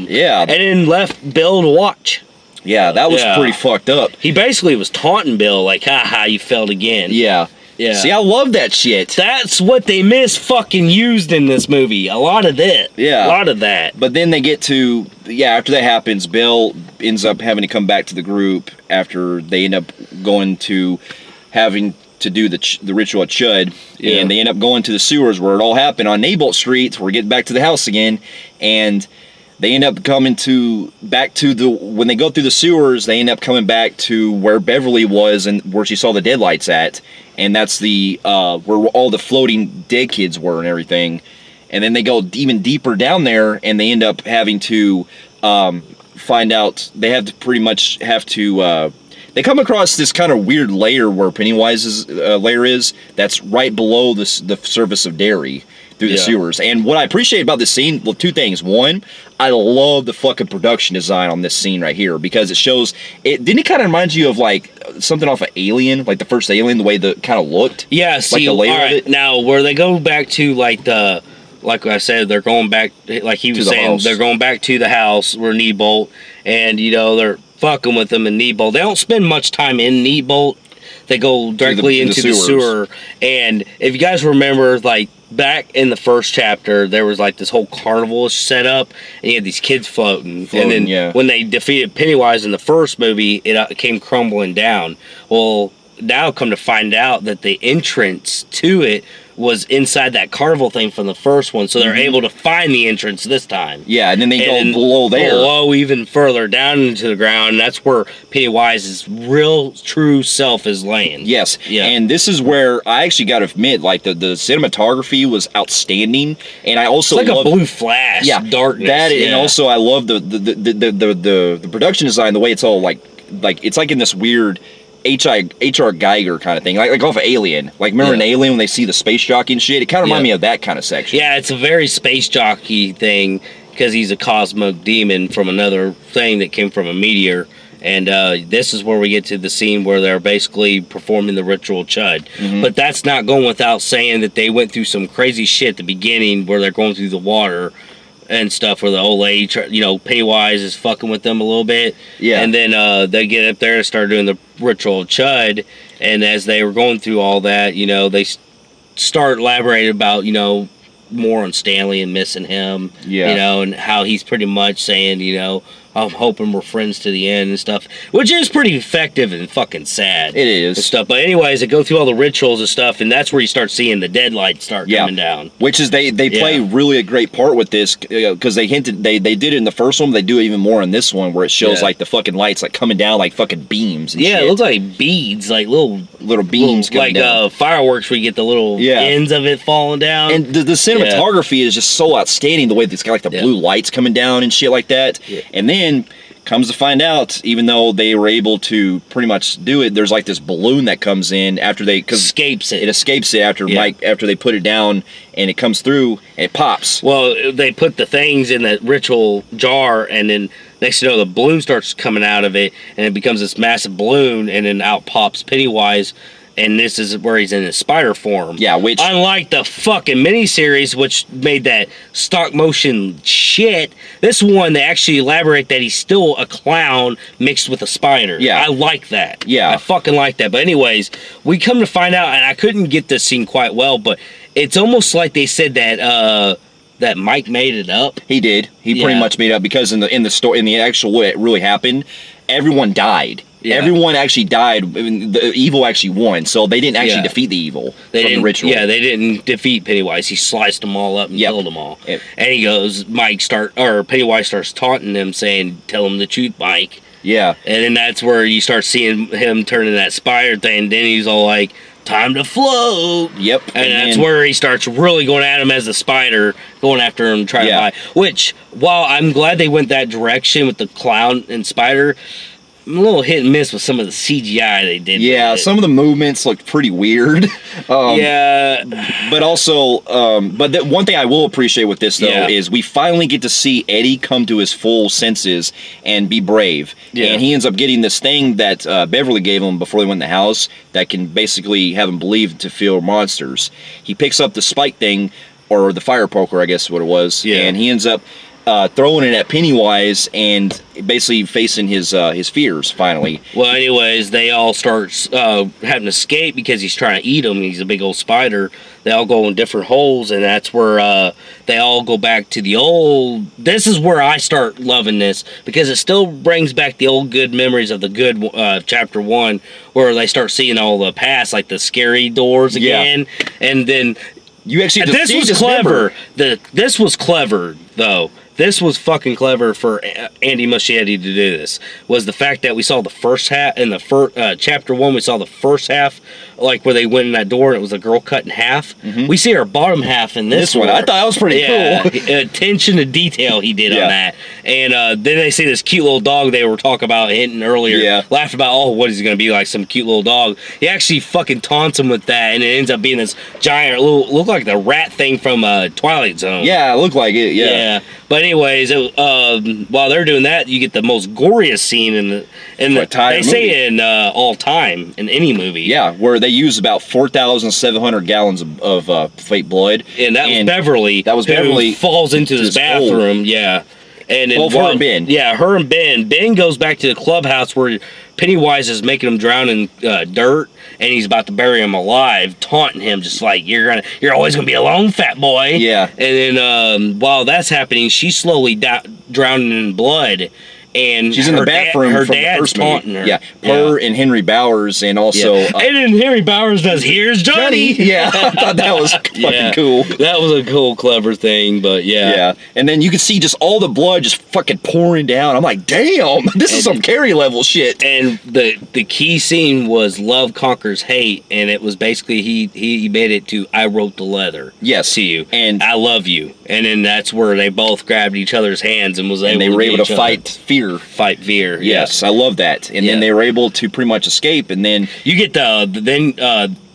Yeah. And then left Bill to watch. Yeah, that was pretty fucked up. He basically was taunting Bill, like, haha, you failed again. Yeah. See, I love that shit. That's what they fucking used in this movie. A lot of that. Yeah. A lot of that. But then they get to, after that happens, Bill ends up having to come back to the group after they end up going to having to do the ritual at Chud. And they end up going to the sewers where it all happened on Neighbor Street. We're getting back to the house again. And they end up coming when they go through the sewers, they end up coming back to where Beverly was and where she saw the deadlights at. And that's the where all the floating dead kids were and everything. And then they go even deeper down there, and they end up having to find out, they have to pretty much have to, they come across this kind of weird layer where Pennywise's layer is, that's right below the surface of Derry through the sewers. And what I appreciate about this scene, well, two things. One, I love the fucking production design on this scene right here, because it shows, didn't it kind of remind you of like something off of Alien, like the first Alien, the way that kind of looked? Yeah, see, like the layer of it? Now, where they go back to like I said, they're going back, like he was saying, they're going back to the house where Neibolt, and they're fucking with them in Needbolt. They don't spend much time in Needbolt. They go directly into the sewer. And if you guys remember, like, back in the first chapter, there was, like, this whole carnival set up, and you had these kids floating. And then when they defeated Pennywise in the first movie, it came crumbling down. Well, now come to find out that the entrance to it was inside that carnival thing from the first one, so they're able to find the entrance this time. Yeah, and then they go below there. Below, even further down into the ground, and that's where Pennywise's real, true self is laying. Yes, and this is where I actually got to admit, like, the cinematography was outstanding, and I also it's like a blue flash, darkness. And also I love the production design, the way it's all like it's like in this weird H.R. Geiger kind of thing, like off of Alien. Like, remember in Alien when they see the space jockey and shit? It kind of reminded me of that kind of section. Yeah, it's a very space jockey thing because he's a cosmic demon from another thing that came from a meteor. And this is where we get to the scene where they're basically performing the ritual Chud. But that's not going without saying that they went through some crazy shit at the beginning where they're going through the water and stuff, where the old lady, Pennywise is fucking with them a little bit. Yeah. And then they get up there and start doing the ritual Chud. And as they were going through all that, they start elaborating about, more on Stanley and missing him. Yeah. And how he's pretty much saying, I'm hoping we're friends to the end and stuff, which is pretty effective and fucking sad. It is. And stuff. But anyways, they go through all the rituals and stuff, and that's where you start seeing the deadlights start coming down. Which is, they play really a great part with this, because they hinted, they did it in the first one, but they do it even more in this one, where it shows like the fucking lights like coming down like fucking beams and shit. It looks like beads, like little beams coming down. Like fireworks where you get the little ends of it falling down. And the cinematography is just so outstanding, the way it's got like the blue lights coming down and shit like that. And then comes to find out, even though they were able to pretty much do it, there's like this balloon that comes in after they escapes it. It escapes it after after they put it down, and it comes through and it pops. Well, they put the things in that ritual jar, and then next thing you know, the balloon starts coming out of it, and it becomes this massive balloon, and then out pops Pennywise. And this is where he's in his spider form. Yeah, which... Unlike the fucking miniseries, which made that stop motion shit, this one, they actually elaborate that he's still a clown mixed with a spider. Yeah. I like that. Yeah. I fucking like that. But anyways, we come to find out, and I couldn't get this scene quite well, but it's almost like they said that... that Mike made it up. He did. He pretty much made it up, because in the story, in the actual way it really happened, everyone died. Yeah. Everyone actually died. I mean, the evil actually won, so they didn't actually defeat the evil from the ritual. Yeah, they didn't defeat Pennywise. He sliced them all up and killed them all. Yep. And he goes, Pennywise starts taunting them, saying, "Tell him the truth, Mike." Yeah. And then that's where you start seeing him turning that spider thing. And then he's all like, "Time to float." Yep. And that's where he starts really going at him as a spider, going after him, trying to buy. Which, while I'm glad they went that direction with the clown and spider, I'm a little hit and miss with some of the CGI they did. Yeah, some of the movements looked pretty weird. But also, one thing I will appreciate with this, though, is we finally get to see Eddie come to his full senses and be brave. Yeah. And he ends up getting this thing that Beverly gave him before they went in the house that can basically have him believe to feel monsters. He picks up the spike thing, or the fire poker, I guess is what it was, and he ends up throwing it at Pennywise and basically facing his fears finally. Well, anyways, they all start having to escape because he's trying to eat them. He's a big old spider. They all go in different holes, and that's where they all go back to the old... This is where I start loving this, because it still brings back the old good memories of the good chapter 1, where they start seeing all the past, like the scary doors again, and then... You actually this was clever. This was clever, though. This was fucking clever for Andy Muschietti to do this. Was the fact that we saw the first half in the chapter 1. We saw the first half, like where they went in that door and it was a girl cut in half. We see her bottom half in this one. I thought that was pretty cool. Attention to detail he did on that. And then they see this cute little dog they were talking about hinting earlier. Yeah. Laughed about, oh, what is he gonna be like, some cute little dog? He actually fucking taunts him with that, and it ends up being this giant, look like the rat thing from Twilight Zone. Yeah, it looked like it. Yeah. But anyways, while they're doing that, you get the most goriest scene in they say in all time in any movie. Yeah, where they use about 4,700 gallons of fake blood. And that was Beverly. That was Beverly who falls into this bathroom. Yeah. And then her and Ben. Yeah, her and Ben. Ben goes back to the clubhouse where Pennywise is making him drown in dirt, and he's about to bury him alive, taunting him, just like, you're always gonna be alone, fat boy. Yeah. And then while that's happening, she's slowly drowning in blood. And she's in the bathroom. Her from dad's the first taunting her. Yeah, her and Henry Bowers, and also. And then Henry Bowers does "Here's Johnny." Yeah, I thought that was fucking cool. That was a cool, clever thing, but yeah. Yeah, and then you can see just all the blood just fucking pouring down. I'm like, damn, this is some Carrie level shit. And the key scene was love conquers hate, and it was basically he made it to I wrote the letter. Yes, to you, and I love you, and then that's where they both grabbed each other's hands and they were able to fight fear. Fight fear. Yes, I love that. And then they were able to pretty much escape. And then you get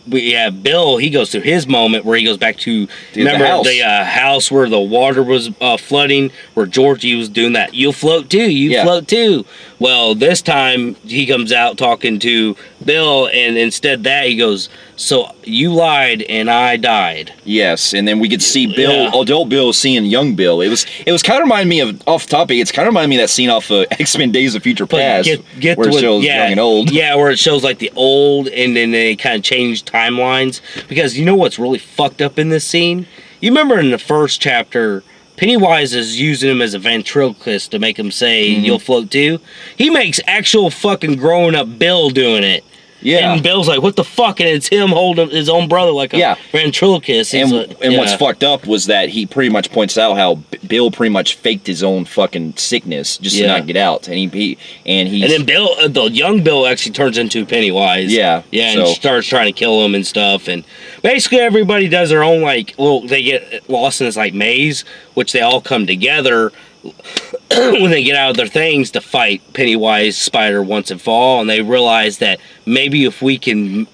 we have Bill. He goes through his moment where he goes back to remember the house where the water was flooding, where Georgie was doing that. You'll float too. You float too. Well, this time he comes out talking to Bill, and instead that he goes, so you lied and I died. Yes, and then we could see Bill, adult Bill, seeing young Bill. It was kind of reminding me of off topic. It's kind of reminding me of that scene off of X-Men: Days of Future Past, where it shows young and old. Yeah, where it shows like the old, and then they kind of change timelines. Because you know what's really fucked up in this scene? You remember in the first chapter, Pennywise is using him as a ventriloquist to make him say, you'll float too. He makes actual fucking grown up Bill doing it. Yeah. And Bill's like, what the fuck? And it's him holding his own brother like a ventriloquist. And what's fucked up was that he pretty much points out how Bill pretty much faked his own fucking sickness just to not get out. And then Bill, the young Bill actually turns into Pennywise. Yeah. Yeah, and starts trying to kill him and stuff. And basically everybody does their own, like, they get lost in this, like, maze, which they all come together when they get out of their things to fight Pennywise, Spider once and for all, and they realize that maybe if we can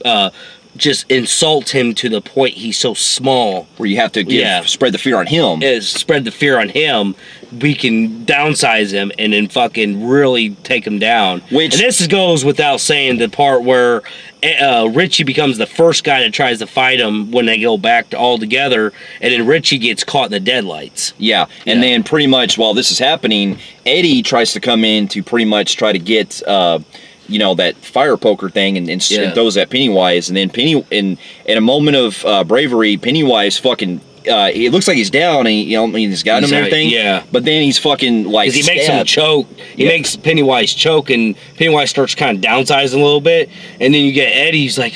just insult him to the point he's so small, where you have to spread the fear on him. Spread the fear on him. We can downsize him and then fucking really take him down. And this goes without saying the part where Richie becomes the first guy that tries to fight him when they go back all together, and then Richie gets caught in the deadlights. Yeah, and then pretty much while this is happening, Eddie tries to come in to pretty much try to get that fire poker thing and throws at Pennywise, and then in a moment of bravery, Pennywise fucking it looks like he's down, and he's got him and everything. Yeah. But then he's fucking like he makes him choke. He makes Pennywise choke, and Pennywise starts kind of downsizing a little bit, and then you get Eddie's like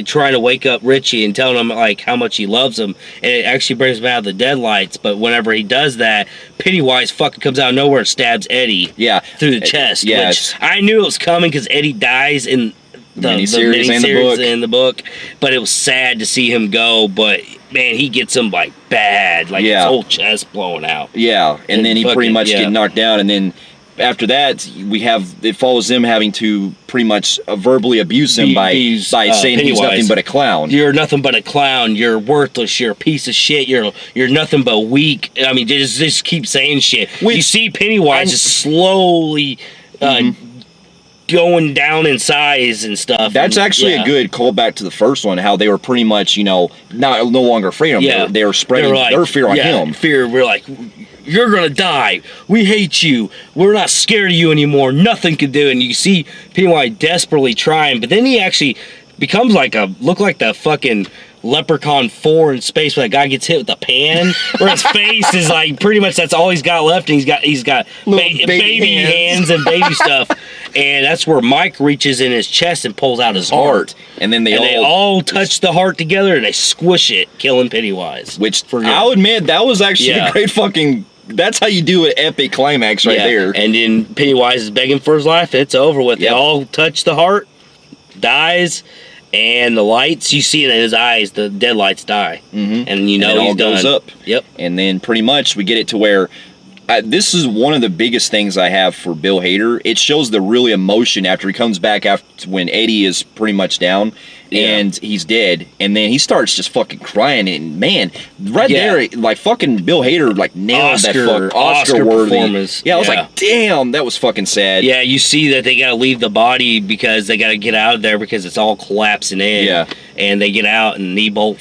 trying to wake up Richie and telling him like how much he loves him, and it actually brings him out of the deadlights. But whenever he does that, Pennywise fucking comes out of nowhere and stabs Eddie. Yeah. Through the chest. Which I knew it was coming because Eddie dies in the miniseries in the book, but it was sad to see him go. But man, he gets him like bad, like his whole chest blowing out. Yeah, and then he pretty much get knocked down, and then after that it follows them having to pretty much verbally abuse him by saying he's nothing but a clown. You're nothing but a clown. You're worthless. You're a piece of shit. You're nothing but weak. I mean, just keep saying shit. You see Pennywise just slowly going down in size and stuff. That's actually a good callback to the first one, how they were pretty much, no longer afraid of him. Yeah. They were spreading their fear on him. Fear, we're like, you're gonna die. We hate you. We're not scared of you anymore. Nothing can do. And you see Pennywise desperately trying, but then he actually becomes look like the fucking Leprechaun 4 in space where that guy gets hit with a pan, where his face is like pretty much that's all he's got left, and he's got baby hands and baby stuff, and that's where Mike reaches in his chest and pulls out his heart, and then they all touch the heart together and they squish it, killing Pennywise. Which I'll admit that was actually a great fucking. That's how you do an epic climax right there. And then Pennywise is begging for his life. It's over with. They all touch the heart, dies. And the lights, you see it in his eyes, the dead lights die. Mm-hmm. And he's done. Goes up. Yep. And then pretty much we get it to where, this is one of the biggest things I have for Bill Hader. It shows the really emotion after he comes back after when Eddie is pretty much down and he's dead. And then he starts just fucking crying. And man, there, like fucking Bill Hader like nailed that Oscar performance. Yeah, I was like, damn, that was fucking sad. Yeah, you see that they got to leave the body because they got to get out of there because it's all collapsing in. Yeah. And they get out and Nebolt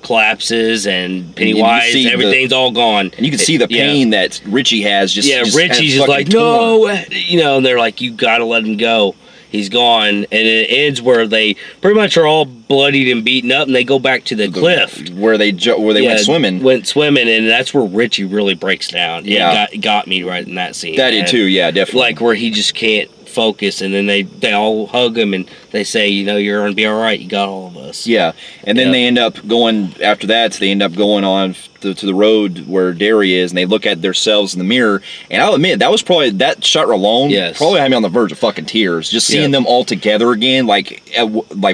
collapses and Pennywise, everything's all gone. And you can see the pain that Richie has. Richie's just like, no, and they're like, you gotta let him go. He's gone, and it ends where they pretty much are all bloodied and beaten up, and they go back to the cliff where they went swimming. And that's where Richie really breaks down. Yeah, it got me right in that scene. That did too. Yeah, definitely. Like where he just can't focus, and then they all hug him and they say, you're gonna be all right. You got all of us. Yeah, and then they end up going after that. So they end up going on to the road where Derry is, and they look at themselves in the mirror. And I'll admit that was probably that shot alone. Probably had me on the verge of fucking tears. Just seeing them all together again, like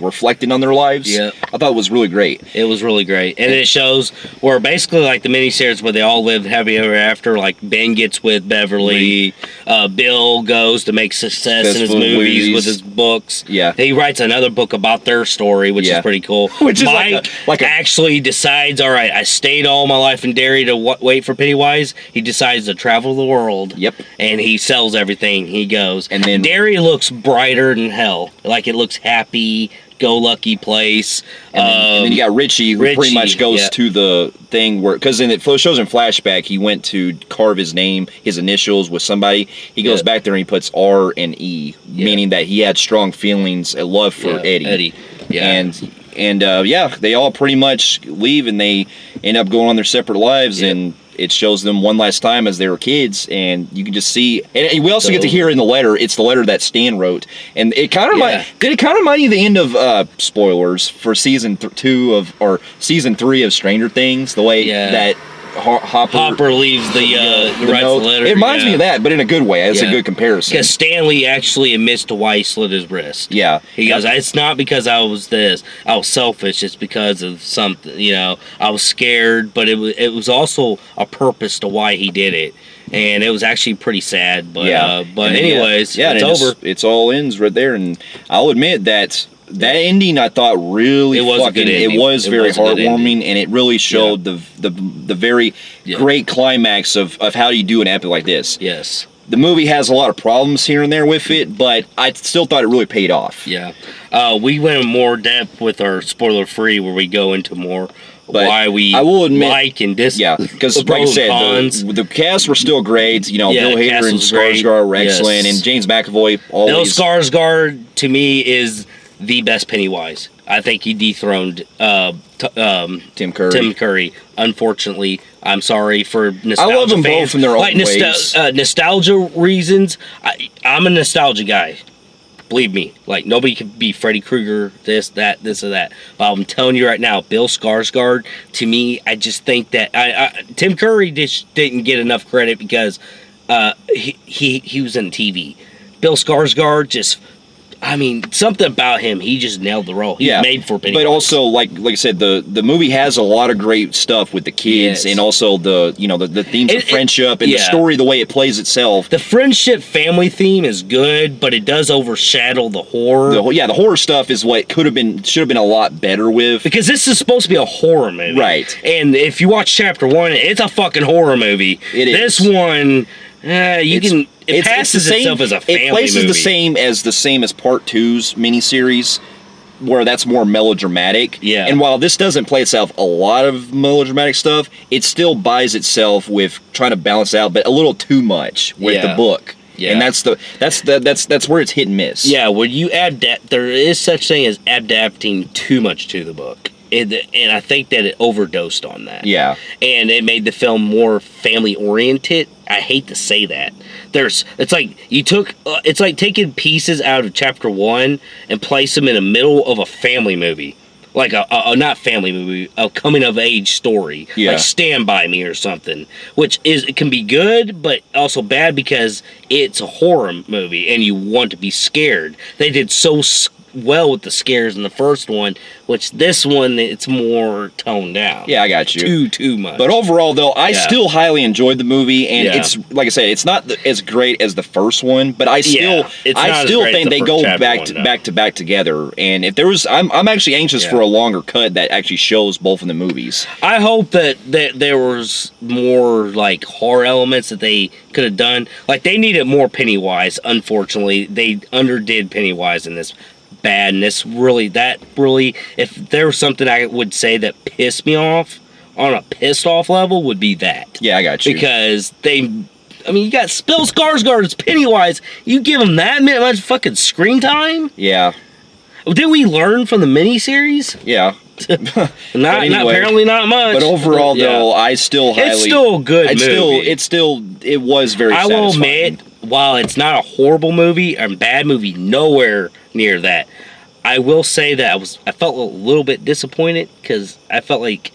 reflecting on their lives. Yeah, I thought it was really great. It was really great, and it shows where basically like the miniseries where they all live happy ever after. Like Ben gets with Beverly, Bill goes to make success in his movies with his books. Yeah, he writes another book about their story, which is pretty cool. Which is Mike actually decides, all right, I stayed all my life in Derry to wait for Pennywise. He decides to travel the world. Yep. And he sells everything. He goes. And then Derry looks brighter than hell. Like it looks happy, go-lucky place. And then you got Richie, who pretty much goes to the thing where, because it shows in flashback, he went to carve his name, his initials with somebody. He goes back there and he puts R and E, meaning that he had strong feelings and love for Eddie. Yeah. And they all pretty much leave, and they end up going on their separate lives, and it shows them one last time as they were kids, and you can just see. And we also get to hear in the letter. It's the letter that Stan wrote, and it kind of remind you the end of spoilers for season 3 of Stranger Things. The way that Hopper leaves the writes the letter. It reminds me of that, but in a good way. It's a good comparison. Because Stanley actually admits to why he slit his wrist. Yeah. He goes, it's not because I was selfish. It's because of something, I was scared, but it was also a purpose to why he did it. And it was actually pretty sad, but anyways, it's over. It all ends right there, and I'll admit that ending I thought really it was very heartwarming, and it really showed the very great climax of how you do an epic like this. Yes. The movie has a lot of problems here and there with it, but I still thought it really paid off. Yeah. We went in more depth with our spoiler free, where we go into more why we like and dislike. Yeah, because like I said, the cast were still great. Bill Hader and Skarsgård were excellent, and James McAvoy always. Bill Skarsgård to me is the best Pennywise. I think he dethroned Tim Curry. Unfortunately, I'm sorry for nostalgia. I love them both in their own ways. Nostalgia reasons. I'm a nostalgia guy. Believe me, like nobody can be Freddy Krueger, this or that. But I'm telling you right now, Bill Skarsgård, to me, I just think that Tim Curry just didn't get enough credit because he was in TV. Bill Skarsgård something about him, he just nailed the role. He's made for Pennywise. But also, like I said, the movie has a lot of great stuff with the kids, and also the themes of friendship and the story, the way it plays itself. The friendship family theme is good, but it does overshadow the horror. The horror stuff is what should have been a lot better with. Because this is supposed to be a horror movie. Right. And if you watch Chapter 1, it's a fucking horror movie. It is. This one... It passes itself as a family movie. It places the same as Part 2's miniseries, where that's more melodramatic. Yeah. And while this doesn't play itself a lot of melodramatic stuff, it still buys itself with trying to balance out, but a little too much with the book. Yeah. And that's where it's hit and miss. Yeah, when you there is such thing as adapting too much to the book. And I think that it overdosed on that. Yeah. And it made the film more family oriented. I hate to say that. It's like taking pieces out of Chapter 1 and place them in the middle of a family movie. Like a not family movie, a coming of age story. Yeah. Like Stand By Me or something. It can be good, but also bad because it's a horror movie and you want to be scared. They did so well with the scares in the first one, which this one it's more toned down. Yeah, I got you. Too much. But overall, though, I still highly enjoyed the movie, and it's like I said, it's not as great as the first one, but I still think they go back to back together. And if there was, I'm actually anxious for a longer cut that actually shows both of the movies. I hope that there was more like horror elements that they could have done. Like they needed more Pennywise. Unfortunately, they underdid Pennywise in this. bad, and that really, if there was something I would say that pissed me off on a pissed off level, would be that. Yeah, I got you. Because you got Bill Skarsgård's Pennywise. You give him that much fucking screen time? Yeah. Did we learn from the miniseries? Yeah. Apparently not much. But overall, though, I still highly... It's still a good movie. It was very satisfying. I will admit, while it's not a horrible movie or a bad movie, nowhere near that, I will say that I felt a little bit disappointed because I felt like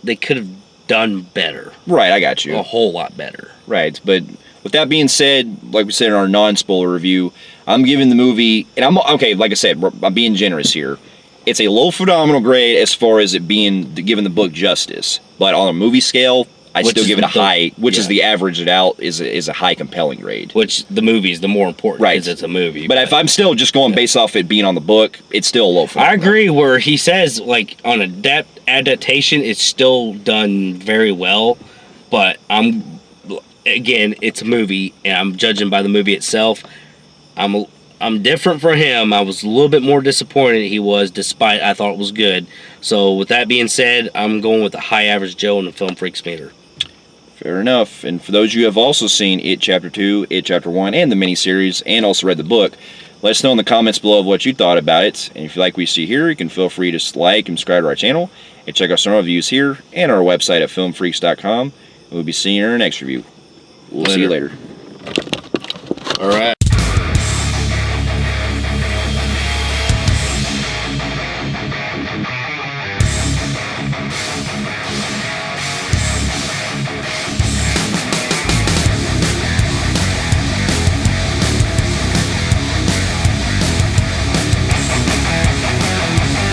they could have done better. Right, I got you. A whole lot better. Right, but with that being said, like we said in our non-spoiler review, I'm giving the movie, and like I said, I'm being generous here. It's a low phenomenal grade as far as it being giving the book justice, but on a movie scale, I still give it a high, which is the average it out is a high compelling grade. Which the movie is the more important, right? Because it's a movie. But if I'm still just going based off it being on the book, it's still low phenomenal. I agree. Where he says like on adaptation, it's still done very well, but again, it's a movie, and I'm judging by the movie itself. I'm different from him. I was a little bit more disappointed he was, despite I thought it was good. So with that being said, I'm going with a high average Joe in the Film Phreeks meter. Fair enough. And for those of you who have also seen It Chapter 2, It Chapter 1, and the miniseries, and also read the book, let us know in the comments below of what you thought about it. And if you like what you see here, you can feel free to like and subscribe to our channel, and check out some reviews here and our website at filmphreeks.com. We'll be seeing you in our next review. We'll see you later. All right.